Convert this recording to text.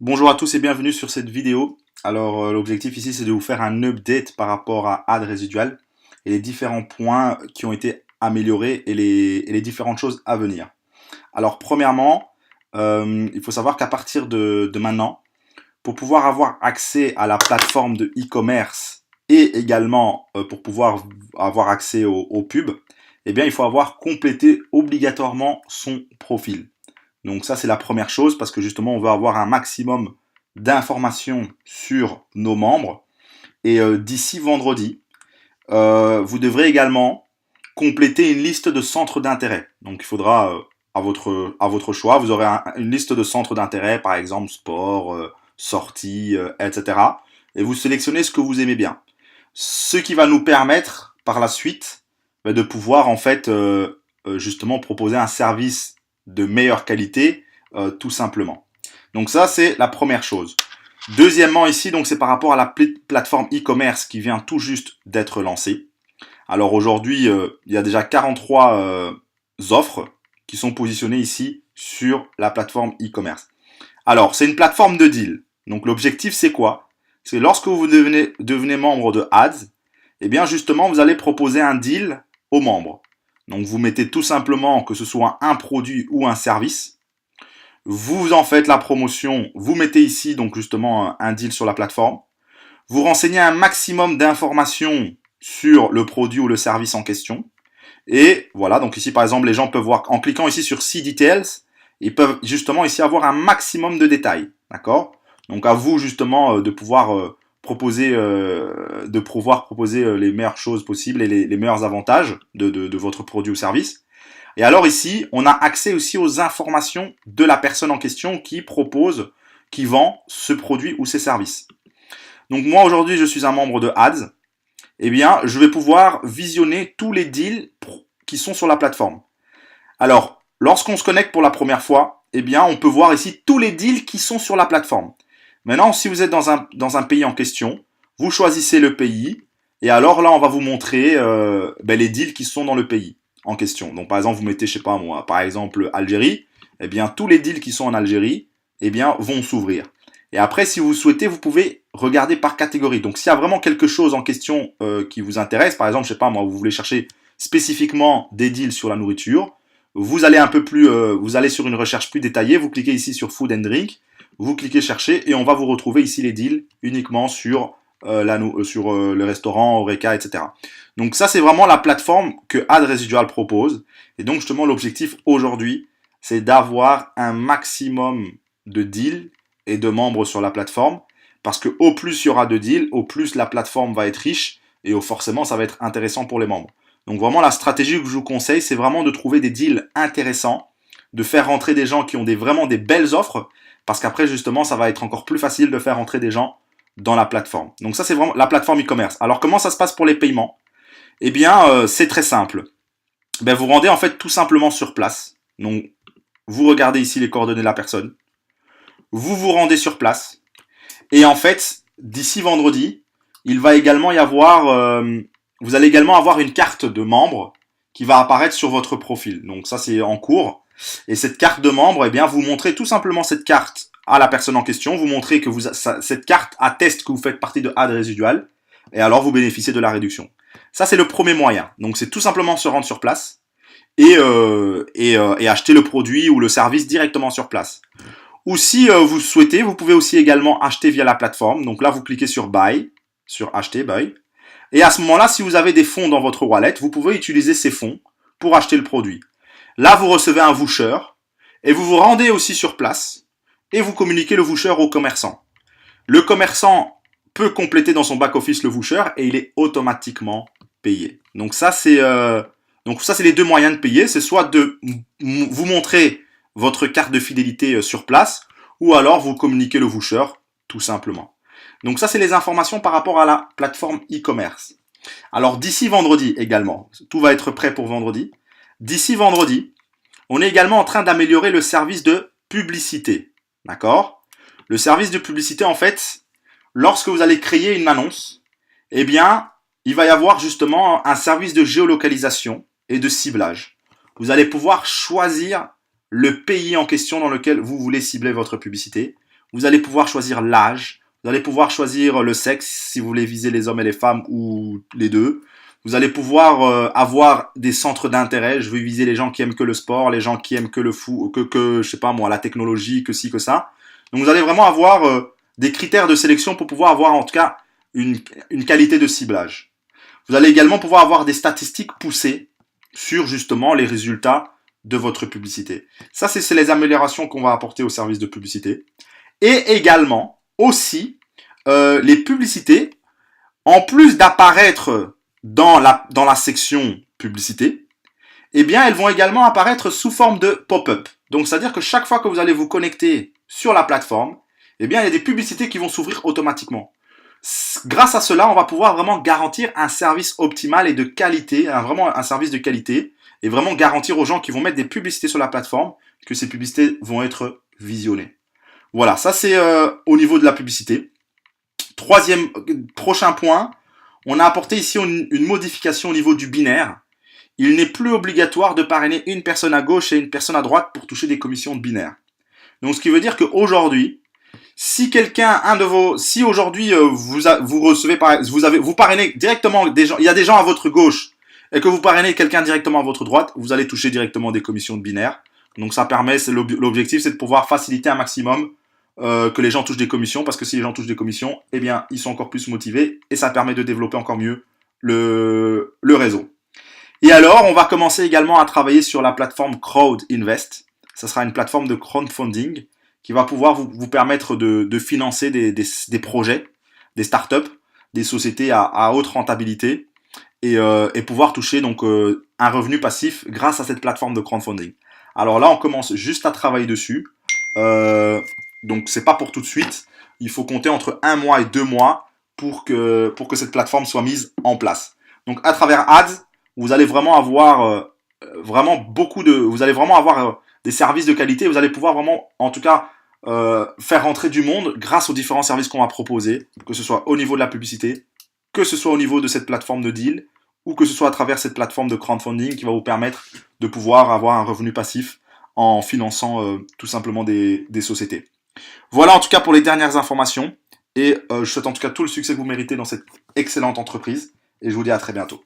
Bonjour à tous et bienvenue sur cette vidéo. Alors l'objectif ici c'est de vous faire un update par rapport à Ad Résidual et les différents points qui ont été améliorés et les différentes choses à venir. Alors premièrement, il faut savoir qu'à partir de maintenant, pour pouvoir avoir accès à la plateforme de e-commerce et également pour pouvoir avoir accès aux pubs, eh bien il faut avoir complété obligatoirement son profil. Donc ça, c'est la première chose parce que justement, on veut avoir un maximum d'informations sur nos membres. Et d'ici vendredi, vous devrez également compléter une liste de centres d'intérêt. Donc il faudra, à votre choix, vous aurez une liste de centres d'intérêt, par exemple sport, sortie, etc. Et vous sélectionnez ce que vous aimez bien. Ce qui va nous permettre par la suite de pouvoir en fait justement proposer un service de meilleure qualité tout simplement. Donc ça c'est la première chose. Deuxièmement ici donc c'est par rapport à la plateforme e-commerce qui vient tout juste d'être lancée. Alors aujourd'hui il y a déjà 43 offres qui sont positionnées ici sur la plateforme e-commerce. Alors c'est une plateforme de deal. Donc l'objectif c'est quoi? C'est lorsque vous devenez membre de Ads, eh bien justement vous allez proposer un deal aux membres. Donc vous mettez tout simplement que ce soit un produit ou un service. Vous en faites la promotion, vous mettez ici donc justement un deal sur la plateforme. Vous renseignez un maximum d'informations sur le produit ou le service en question. Et voilà, donc ici par exemple les gens peuvent voir, en cliquant ici sur See Details, ils peuvent justement ici avoir un maximum de détails. D'accord? Donc à vous justement de pouvoir proposer les meilleures choses possibles et les meilleurs avantages de votre produit ou service. Et alors ici, on a accès aussi aux informations de la personne en question qui propose, qui vend ce produit ou ces services. Donc moi aujourd'hui, je suis un membre de Ads. Eh bien, je vais pouvoir visionner tous les deals qui sont sur la plateforme. Alors, lorsqu'on se connecte pour la première fois, eh bien, on peut voir ici tous les deals qui sont sur la plateforme. Maintenant, si vous êtes dans un pays en question, vous choisissez le pays, et alors là, on va vous montrer les deals qui sont dans le pays en question. Donc, par exemple, vous mettez, je sais pas moi, par exemple, Algérie, eh bien, tous les deals qui sont en Algérie, eh bien, vont s'ouvrir. Et après, si vous souhaitez, vous pouvez regarder par catégorie. Donc, s'il y a vraiment quelque chose en question qui vous intéresse, par exemple, je sais pas moi, vous voulez chercher spécifiquement des deals sur la nourriture, vous allez un peu plus, vous allez sur une recherche plus détaillée, vous cliquez ici sur Food and Drink, vous cliquez chercher et on va vous retrouver ici les deals uniquement sur le restaurant, Horeca, etc. Donc ça c'est vraiment la plateforme que Ad Residual propose. Et donc justement l'objectif aujourd'hui, c'est d'avoir un maximum de deals et de membres sur la plateforme. Parce que au plus il y aura de deals, au plus la plateforme va être riche et forcément ça va être intéressant pour les membres. Donc vraiment la stratégie que je vous conseille, c'est vraiment de trouver des deals intéressants, de faire rentrer des gens qui ont vraiment des belles offres, parce qu'après justement ça va être encore plus facile de faire rentrer des gens dans la plateforme. Donc ça c'est vraiment la plateforme e-commerce. Alors comment ça se passe pour les paiements? Eh bien c'est très simple. Ben, vous rendez en fait tout simplement sur place. Donc vous regardez ici les coordonnées de la personne, vous vous rendez sur place, et en fait d'ici vendredi, il va également y avoir vous allez également avoir une carte de membre qui va apparaître sur votre profil. Donc ça c'est en cours. Et cette carte de membre, eh bien vous montrez tout simplement cette carte à la personne en question. Vous montrez que cette carte atteste que vous faites partie de Ad Résidual. Et alors vous bénéficiez de la réduction. Ça c'est le premier moyen. Donc c'est tout simplement se rendre sur place et acheter le produit ou le service directement sur place. Ou si vous souhaitez, vous pouvez aussi également acheter via la plateforme. Donc là vous cliquez sur Buy, sur Acheter, Buy. Et à ce moment-là, si vous avez des fonds dans votre wallet, vous pouvez utiliser ces fonds pour acheter le produit. Là, vous recevez un voucher et vous vous rendez aussi sur place et vous communiquez le voucher au commerçant. Le commerçant peut compléter dans son back-office le voucher et il est automatiquement payé. Donc ça, c'est les deux moyens de payer. C'est soit de vous montrer votre carte de fidélité sur place ou alors vous communiquez le voucher tout simplement. Donc ça, c'est les informations par rapport à la plateforme e-commerce. Alors d'ici vendredi également, tout va être prêt pour vendredi. D'ici vendredi, on est également en train d'améliorer le service de publicité. D'accord? Le service de publicité, en fait, lorsque vous allez créer une annonce, eh bien, il va y avoir justement un service de géolocalisation et de ciblage. Vous allez pouvoir choisir le pays en question dans lequel vous voulez cibler votre publicité. vous allez pouvoir choisir l'âge, vous allez pouvoir choisir le sexe, si vous voulez viser les hommes et les femmes ou les deux. Vous allez pouvoir avoir des centres d'intérêt. Je vais viser les gens qui aiment que le sport, les gens qui aiment que le foot, je sais pas moi, la technologie, que ci, que ça. Donc vous allez vraiment avoir des critères de sélection pour pouvoir avoir en tout cas une qualité de ciblage. Vous allez également pouvoir avoir des statistiques poussées sur justement les résultats de votre publicité. Ça, c'est les améliorations qu'on va apporter au service de publicité. Et également, aussi, les publicités, en plus d'apparaître dans la section publicité, eh bien, elles vont également apparaître sous forme de pop-up. Donc, c'est-à-dire que chaque fois que vous allez vous connecter sur la plateforme, eh bien, il y a des publicités qui vont s'ouvrir automatiquement. Grâce à cela, on va pouvoir vraiment garantir un service optimal et de qualité, vraiment un service de qualité, et vraiment garantir aux gens qui vont mettre des publicités sur la plateforme que ces publicités vont être visionnées. Voilà, ça c'est au niveau de la publicité. Prochain point, on a apporté ici une modification au niveau du binaire. Il n'est plus obligatoire de parrainer une personne à gauche et une personne à droite pour toucher des commissions de binaire. Donc ce qui veut dire qu'aujourd'hui, si aujourd'hui vous recevez vous parrainez directement des gens, il y a des gens à votre gauche et que vous parrainez quelqu'un directement à votre droite, vous allez toucher directement des commissions de binaire. Donc ça permet, l'objectif c'est de pouvoir faciliter un maximum que les gens touchent des commissions, parce que si les gens touchent des commissions, eh bien ils sont encore plus motivés et ça permet de développer encore mieux le réseau. Et alors, on va commencer également à travailler sur la plateforme Crowd Invest. Ça sera une plateforme de crowdfunding qui va pouvoir vous permettre de financer des projets, des startups, des sociétés à haute rentabilité et pouvoir toucher donc un revenu passif grâce à cette plateforme de crowdfunding. Alors là, on commence juste à travailler dessus. Donc c'est pas pour tout de suite. Il faut compter entre 1 mois et 2 mois pour que cette plateforme soit mise en place. Donc à travers Ads, vous allez vraiment avoir vous allez vraiment avoir des services de qualité. Vous allez pouvoir vraiment, en tout cas, faire rentrer du monde grâce aux différents services qu'on va proposer, que ce soit au niveau de la publicité, que ce soit au niveau de cette plateforme de deal, ou que ce soit à travers cette plateforme de crowdfunding qui va vous permettre de pouvoir avoir un revenu passif en finançant tout simplement des sociétés. Voilà en tout cas pour les dernières informations, et je souhaite en tout cas tout le succès que vous méritez dans cette excellente entreprise, et je vous dis à très bientôt.